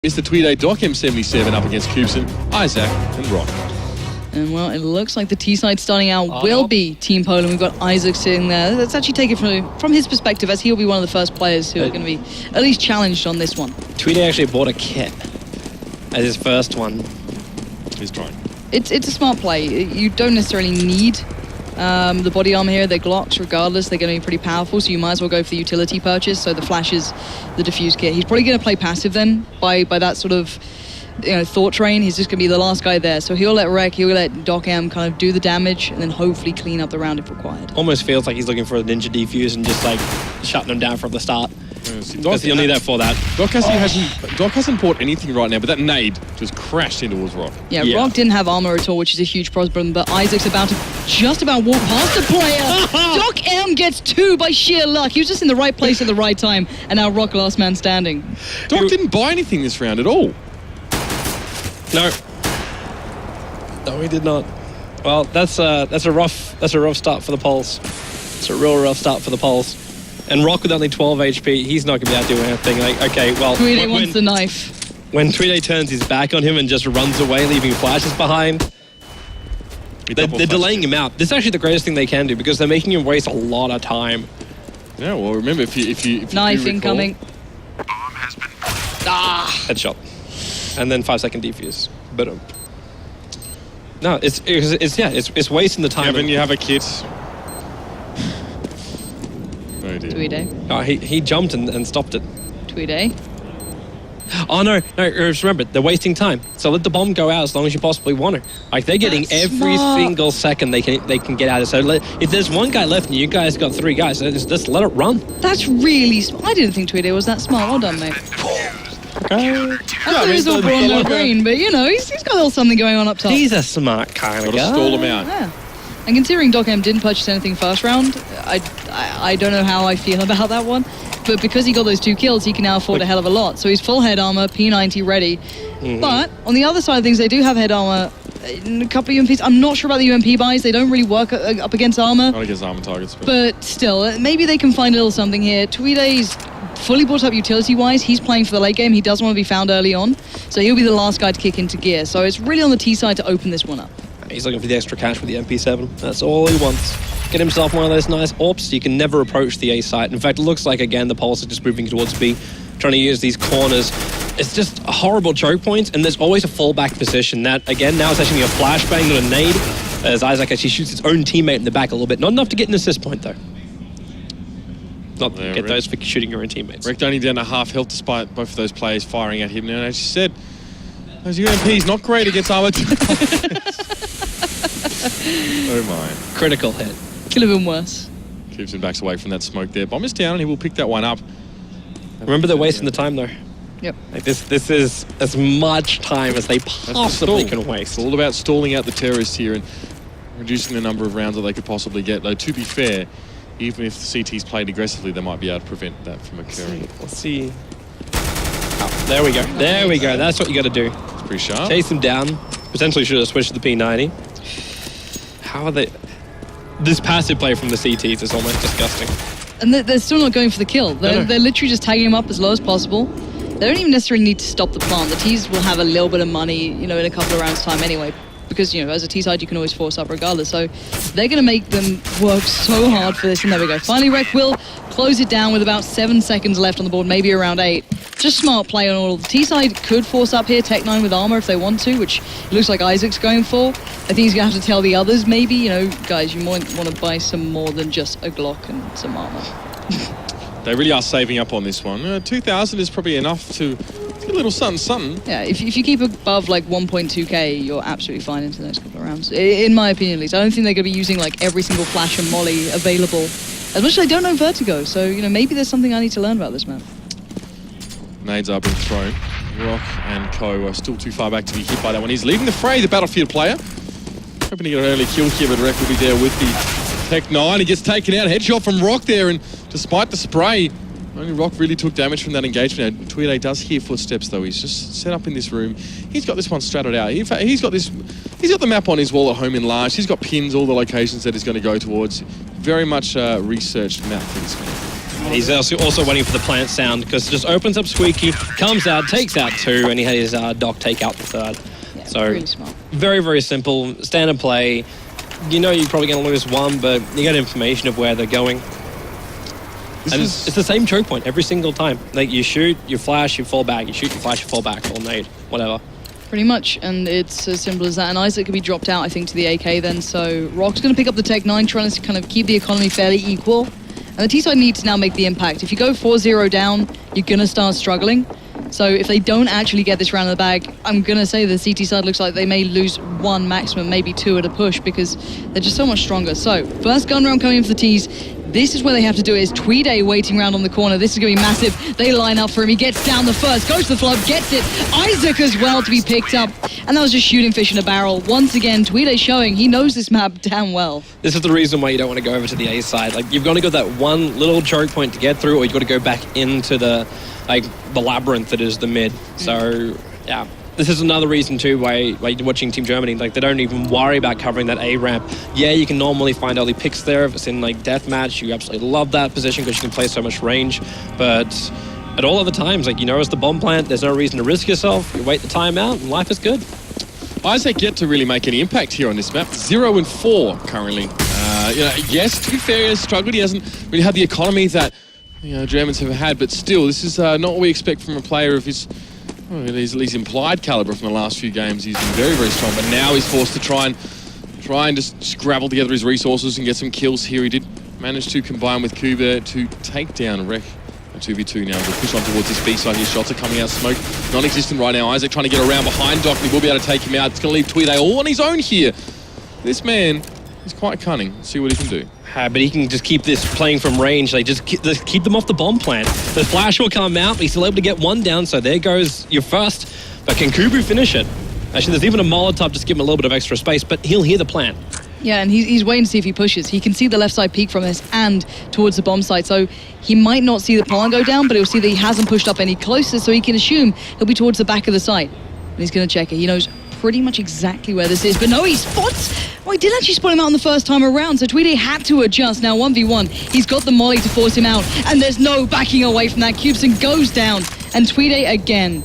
Mr. Tweeday, Doc M77 up against Cubson, Isaac and Rock. And well, it looks like the T side starting out will be Team Poland. We've got Isaac sitting there. Let's actually take it from his perspective, as he'll be one of the first players who are going to be at least challenged on this one. Tweeday actually bought a kit as his first one. He's trying. It's a smart play. You don't necessarily need the body armor here. They're Glocks regardless. They're going to be pretty powerful, so you might as well go for the utility purchase. So the flashes, the diffuse kit. He's probably going to play passive then by that sort of thought train. He's just going to be the last guy there. So he'll let Rek, he'll let Doc M kind of do the damage and then hopefully clean up the round if required. Almost feels like he's looking for a ninja defuse and just like shutting them down from the start. Because he'll need that for that. Doc hasn't bought anything right now, but that nade just crashed into his Rock. Yeah, Rock didn't have armor at all, which is a huge problem, but Isaac's just about walk past the player. Doc M gets 2 by sheer luck. He was just in the right place at the right time, and now Rock last man standing. Doc didn't buy anything this round at all. No, he did not. Well, that's a rough start for the Poles. It's a real rough start for the Poles. And Rock with only 12 HP, he's not going to be able to do anything. Like, okay, well... Tweeday wants the knife. When Tweeday turns his back on him and just runs away, leaving flashes behind, they're delaying him out. This is actually the greatest thing they can do, because they're making him waste a lot of time. Yeah, well, remember, if you knife incoming. Headshot. And then 5-second defuse. But no, it's wasting the time. Kevin, you have a kit. Oh dear. Tweeday. Oh, he jumped and stopped it. Tweeday. Oh no, just remember, they're wasting time. So let the bomb go out as long as you possibly want to. Like, they're getting every single second they can get out of it. So if there's one guy left and you guys got 3 guys, so just let it run. That's really smart. I didn't think Tweeday was that smart. Well done, mate. Okay. I thought he was all brawn no brain, but he's got a little something going on up top. He's a smart kind of guy. Gotta stall him out. Yeah. And considering Doc M didn't purchase anything first round, I don't know how I feel about that one. But because he got those 2 kills, he can now afford a hell of a lot. So he's full head armor, P90 ready. But on the other side of things, they do have head armor in a couple of UMPs. I'm not sure about the UMP buys. They don't really work up against armor. Not against armor targets. But still, maybe they can find a little something here. Tweeday's fully brought up utility-wise. He's playing for the late game. He doesn't want to be found early on. So he'll be the last guy to kick into gear. So it's really on the T side to open this one up. He's looking for the extra cash with the MP7. That's all he wants. Get himself one of those nice AWPs. You can never approach the A site. In fact, it looks like, again, the Pulse are just moving towards B, trying to use these corners. It's just a horrible choke point, and there's always a fallback position. That, again, now it's actually a flashbang, not a nade, as Isaac actually shoots his own teammate in the back a little bit. Not enough to get an assist point, though. Not to get those for shooting your own teammates. Rek only down to half health despite both of those players firing at him. Now, as you said, those UMPs not great against armor. Oh my. Critical hit. Could have been worse. Cubson backs away from that smoke there. Bomb is down and he will pick that one up. Remember, they're wasting the time though. Yep. Like this is as much time as they possibly can waste. It's all about stalling out the terrorists here and reducing the number of rounds that they could possibly get. Though, to be fair, even if the CT's played aggressively, they might be able to prevent that from occurring. Let's see. Oh, there we go. There we go. That's what you got to do. It's pretty sharp. Chase them down. Potentially should have switched to the P90. How are they... This passive play from the CTs is almost disgusting. And they're still not going for the kill. They're literally just tagging him up as low as possible. They don't even necessarily need to stop the plant. The Ts will have a little bit of money, in a couple of rounds' time anyway. Because, as a T side, you can always force up regardless. So they're going to make them work so hard for this. And there we go. Finally, Rek will close it down with about 7 seconds left on the board, maybe around 8. Just smart play on all. The T side could force up here, Tech 9 with armor if they want to, which it looks like Isaac's going for. I think he's going to have to tell the others, maybe, guys, you might want to buy some more than just a Glock and some armor. They really are saving up on this one. 2,000 is probably enough to get a little something. Yeah, if you keep above like 1.2k, you're absolutely fine into the next couple of rounds. In my opinion, at least. I don't think they're going to be using like every single flash and molly available. As much as I don't know Vertigo, so maybe there's something I need to learn about this map. Nades are being thrown. Rock and Co are still too far back to be hit by that one. He's leaving the fray, the Battlefield player. Hoping to get an early kill here, but Rek will be there with the Tech 9. He gets taken out. Headshot from Rock there, and despite the spray, only Rock really took damage from that engagement. Now, Tweeday does hear footsteps though. He's just set up in this room. He's got this one stratted out. In fact, he's got the map on his wall at home enlarged. He's got pins, all the locations that he's going to go towards. Very much researched map for this game. He's also waiting for the plant sound because it just opens up Squeaky, comes out, takes out 2, and he had his Doc take out the 3rd. Yeah, So really smart. very, very simple. Standard play. You know you're probably going to lose 1, but you get information of where they're going. It's the same choke point every single time. Like you shoot, you flash, you fall back. You shoot, you flash, you fall back, or nade, whatever. Pretty much, and it's as simple as that. And Isaac could be dropped out, I think, to the AK then. So Rock's going to pick up the Tech-9, trying to kind of keep the economy fairly equal. And the T-side need to now make the impact. If you go 4-0 down, you're going to start struggling. So if they don't actually get this round in the bag, I'm going to say the CT side looks like they may lose 1 maximum, maybe 2 at a push because they're just so much stronger. So first gun round coming in for the T's. This is where they have to do it. Is Tweeday waiting around on the corner. This is going to be massive. They line up for him. He gets down the first, goes to the flub, gets it. Isaac as well to be picked up. And that was just shooting fish in a barrel. Once again, Tweeday showing he knows this map damn well. This is the reason why you don't want to go over to the A side. Like you've got to go that one little choke point to get through, or you've got to go back into the labyrinth that is the mid. So yeah. This is another reason too why you're watching Team Germany, like they don't even worry about covering that A ramp. Yeah, you can normally find early picks there if it's in like deathmatch. You absolutely love that position because you can play so much range. But at all other times, like you know, it's the bomb plant. There's no reason to risk yourself. You wait the time out, and life is good. Isaac yet to really make any impact here on this map. 0-4 currently. Yes, to be fair, he has struggled. He hasn't really had the economy that Germans have had, but still, this is not what we expect from a player of his. Well, his implied caliber from the last few games. He's been very, very strong, but now he's forced to try and just scrabble together his resources and get some kills here. He did manage to combine with Kuba to take down Rek. 2v2 now. We'll push on towards this B side. His shots are coming out smoke. Non-existent right now. Isaac trying to get around behind Doc, and he will be able to take him out. It's going to leave Tweeday all on his own here. This man is quite cunning. Let's see what he can do. But he can just keep this playing from range. Like just keep them off the bomb plant. The flash will come out, but he's still able to get 1 down. So there goes your first. But can Kubu finish it? Actually, there's even a Molotov just give him a little bit of extra space, but he'll hear the plant. Yeah, and he's waiting to see if he pushes. He can see the left side peak from this and towards the bomb site. So he might not see the plant go down, but he'll see that he hasn't pushed up any closer, so he can assume he'll be towards the back of the site. And he's going to check it. He knows pretty much exactly where this is, but no, he spots. Oh, he did actually spot him out on the first time around, so Tweedy had to adjust. Now 1v1, he's got the molly to force him out, and there's no backing away from that. Cubson goes down, and Tweedy again.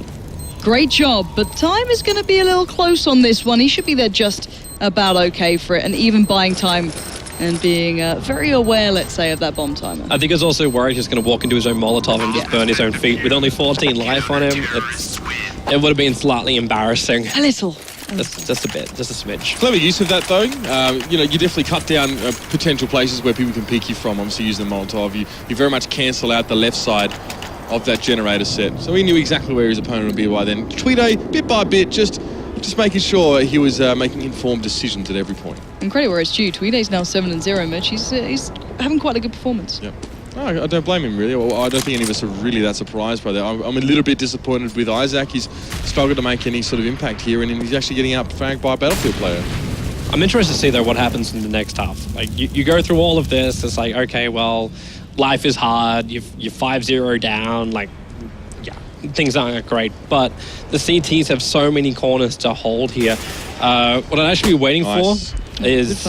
Great job, but time is going to be a little close on this one. He should be there just about okay for it, and even buying time and being very aware, let's say, of that bomb timer. I think he's also worried he's going to walk into his own Molotov and just burn his own feet. With only 14 life on him, it would have been slightly embarrassing. A little. Just a bit, just a smidge. Clever use of that, though. You definitely cut down potential places where people can peek you from. Obviously, using the Molotov, you very much cancel out the left side of that generator set. So he knew exactly where his opponent would be by then. Tweeday, bit by bit, just making sure he was making informed decisions at every point. And credit where it's due. Tweeday's now 7-0, Mitch. He's having quite a good performance. Yep. I don't blame him, really. I don't think any of us are really that surprised by that. I'm a little bit disappointed with Isaac. He's struggled to make any sort of impact here, and he's actually getting out-fragged by a Battlefield player. I'm interested to see, though, what happens in the next half. Like, you go through all of this, it's like, okay, well, life is hard, you're 5-0 down, like, yeah, things aren't great. But the CTs have so many corners to hold here. What I'd actually be waiting for is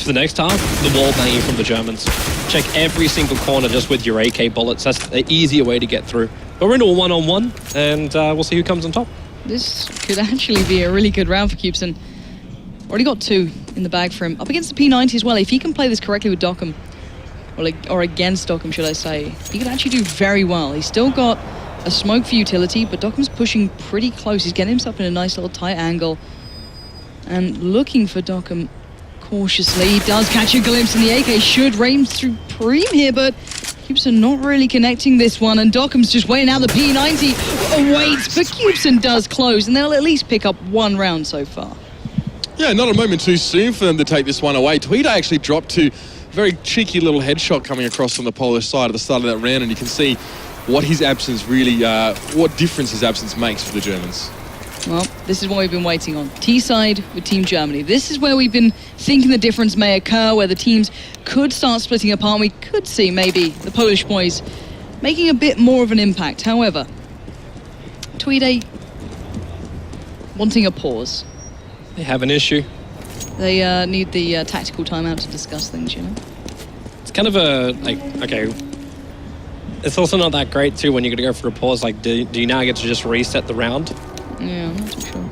for the next half, the wall banging from the Germans. Check every single corner just with your AK bullets. That's the easier way to get through. But we're into a one-on-one, and we'll see who comes on top. This could actually be a really good round for Cubson. Already got 2 in the bag for him. Up against the P90 as well. If he can play this correctly with Dockham, or against Dockham, should I say, he could actually do very well. He's still got a smoke for utility, but Dockham's pushing pretty close. He's getting himself in a nice little tight angle and looking for Dockham cautiously. He does catch a glimpse, and the AK should reign supreme here, but Cubson not really connecting this one, and Dockham's just waiting out. The P90 awaits, but Cubson does close, and they'll at least pick up 1 round so far. Yeah, not a moment too soon for them to take this one away. Tweeday actually dropped to a very cheeky little headshot coming across on the Polish side at the start of that round, and you can see what his absence really, what difference his absence makes for the Germans. Well, this is what we've been waiting on. T-side with Team Germany. This is where we've been thinking the difference may occur, where the teams could start splitting apart. We could see maybe the Polish boys making a bit more of an impact. However, Tweeday wanting a pause. They have an issue. They need the tactical timeout to discuss things, you know? It's kind of a, like, okay, it's also not that great, too, when you're going to go for a pause. Like, do you now get to just reset the round? Yeah, I'm not too sure.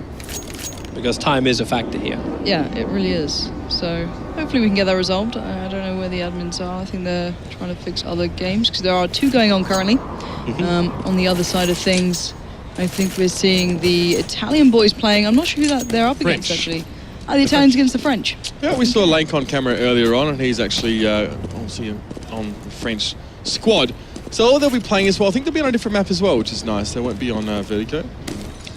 Because time is a factor here. Yeah, it really is. So hopefully we can get that resolved. I don't know where the admins are. I think they're trying to fix other games because there are 2 going on currently. On the other side of things, I think we're seeing the Italian boys playing. I'm not sure who that they're up against, actually. The Italians against the French. Yeah, we saw Link on camera earlier on, and he's actually obviously on the French squad. So they'll be playing as well. I think they'll be on a different map as well, which is nice. They won't be on Vertigo.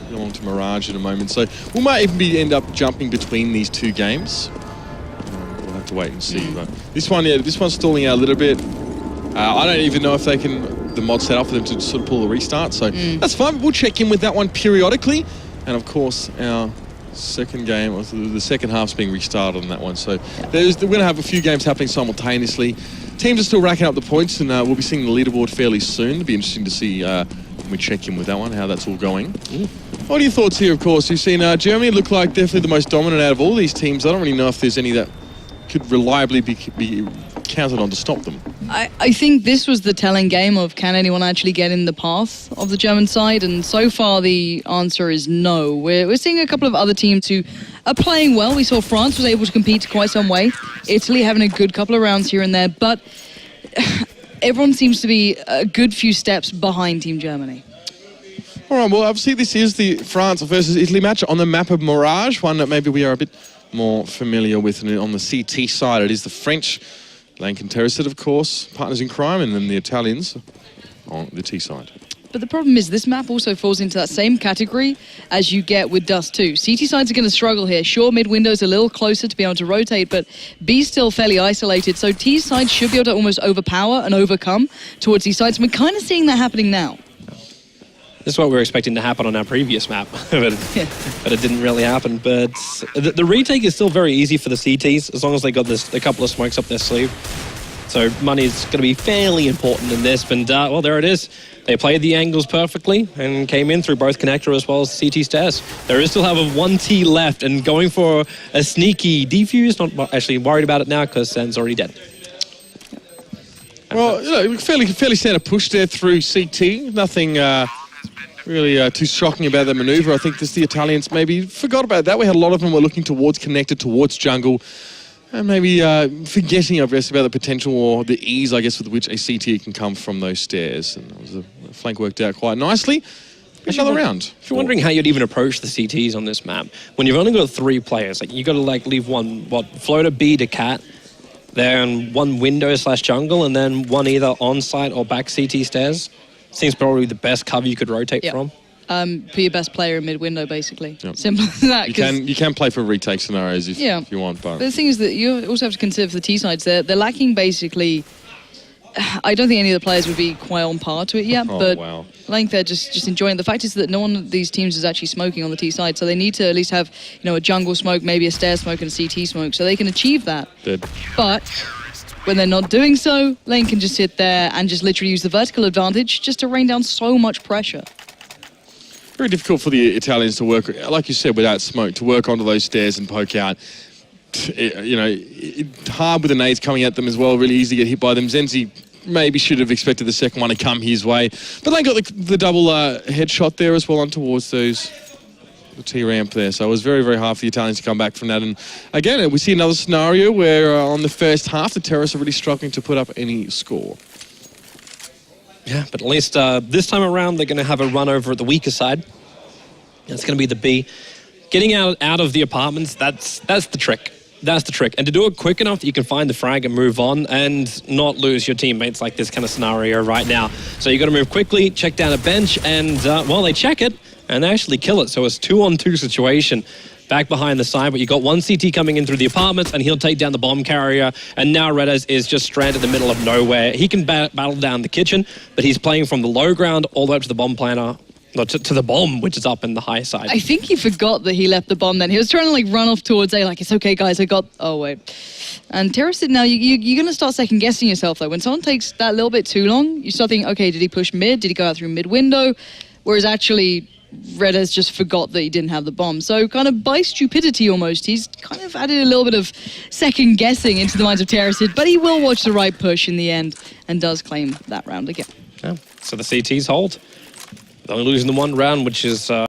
Along to Mirage in a moment. So we might even end up jumping between these 2 games. We'll have to wait and see. But this one's stalling out a little bit. I don't even know if they can, the mod set up for them to sort of pull a restart. So that's fine. We'll check in with that one periodically. And of course, our second game, or the second half's being restarted on that one. So we're going to have a few games happening simultaneously. Teams are still racking up the points, and we'll be seeing the leaderboard fairly soon. It'll be interesting to see when we check in with that one, how that's all going. What are your thoughts here, of course? You've seen Germany look like definitely the most dominant out of all these teams. I don't really know if there's any that could reliably be counted on to stop them. I think this was the telling game of can anyone actually get in the path of the German side, and so far the answer is no. We're seeing a couple of other teams who are playing well. We saw France was able to compete quite some way. Italy having a good couple of rounds here and there, but everyone seems to be a good few steps behind Team Germany. All right, well, obviously this is the France versus Italy match on the map of Mirage, one that maybe we are a bit more familiar with. And on the CT side, it is the French, Lank and Terracid, of course, partners in crime, and then the Italians on the T side. But the problem is this map also falls into that same category as you get with Dust 2. CT sides are going to struggle here. Sure, mid-window's a little closer to be able to rotate, but B's still fairly isolated, so T side should be able to almost overpower and overcome towards these sides. We're kind of seeing that happening now. This is what we were expecting to happen on our previous map, but it didn't really happen. But the retake is still very easy for the CTs, as long as they got a couple of smokes up their sleeve. So money's going to be fairly important in this, and well, there it is. They played the angles perfectly and came in through both connector as well as CT stairs. There is still have a 1T left and going for a sneaky defuse. Not actually worried about it now because Sen's already dead. Well, you know, fairly standard push there through CT. Nothing really too shocking about that maneuver. I think the Italians maybe forgot about that. We had a lot of them were looking towards connector, towards jungle. And maybe forgetting, I guess, about the potential or the ease, I guess, with which a CT can come from those stairs. And it was a flank worked out quite nicely. Another round. If you're wondering how you'd even approach the CTs on this map, when you've only got 3 players, like you got to leave one, floater B to cat, then one window / jungle, and then one either on-site or back CT stairs. Seems probably the best cover you could rotate from. Put your best player in mid-window, basically. Yep. Simple as that. You can play for retake scenarios if you want. But the thing is that you also have to consider for the T-sides, they're lacking basically... I don't think any of the players would be quite on par to it yet, but I think they're just enjoying it. The fact is that no one of these teams is actually smoking on the T side, so they need to at least have a jungle smoke, maybe a stair smoke and a CT smoke, so they can achieve that. But when they're not doing so, Lane can just sit there and just literally use the vertical advantage just to rain down so much pressure. Very difficult for the Italians to work, like you said, without smoke, to work onto those stairs and poke out. Hard with the nades coming at them as well, really easy to get hit by them. Zenzi maybe should have expected the second one to come his way. But they got the double headshot there as well on towards the T-ramp there. So it was very, very hard for the Italians to come back from that. And again, we see another scenario where on the first half, the terrorists are really struggling to put up any score. Yeah, but at least this time around, they're going to have a run over at the weaker side. That's going to be the B. Getting out of the apartments, that's the trick. That's the trick. And to do it quick enough that you can find the frag and move on and not lose your teammates like this kind of scenario right now. So you got to move quickly, check down a bench, and, well, they check it, and they actually kill it. So it's 2-on-2 situation back behind the side, but you got one CT coming in through the apartments, and he'll take down the bomb carrier, and now Redez is just stranded in the middle of nowhere. He can battle down the kitchen, but he's playing from the low ground all the way up to the bomb planter. No, to the bomb, which is up in the high side. I think he forgot that he left the bomb then. He was trying to run off towards A, it's okay, guys, oh, wait. And Terracid, now you're going to start second-guessing yourself, though. When someone takes that little bit too long, you start thinking, okay, did he push mid? Did he go out through mid-window? Whereas actually, Redez just forgot that he didn't have the bomb. So kind of by stupidity almost, he's kind of added a little bit of second-guessing into the minds of Terracid, but he will watch the right push in the end and does claim that round again. Yeah. So the CTs hold. They're only losing the one round, which is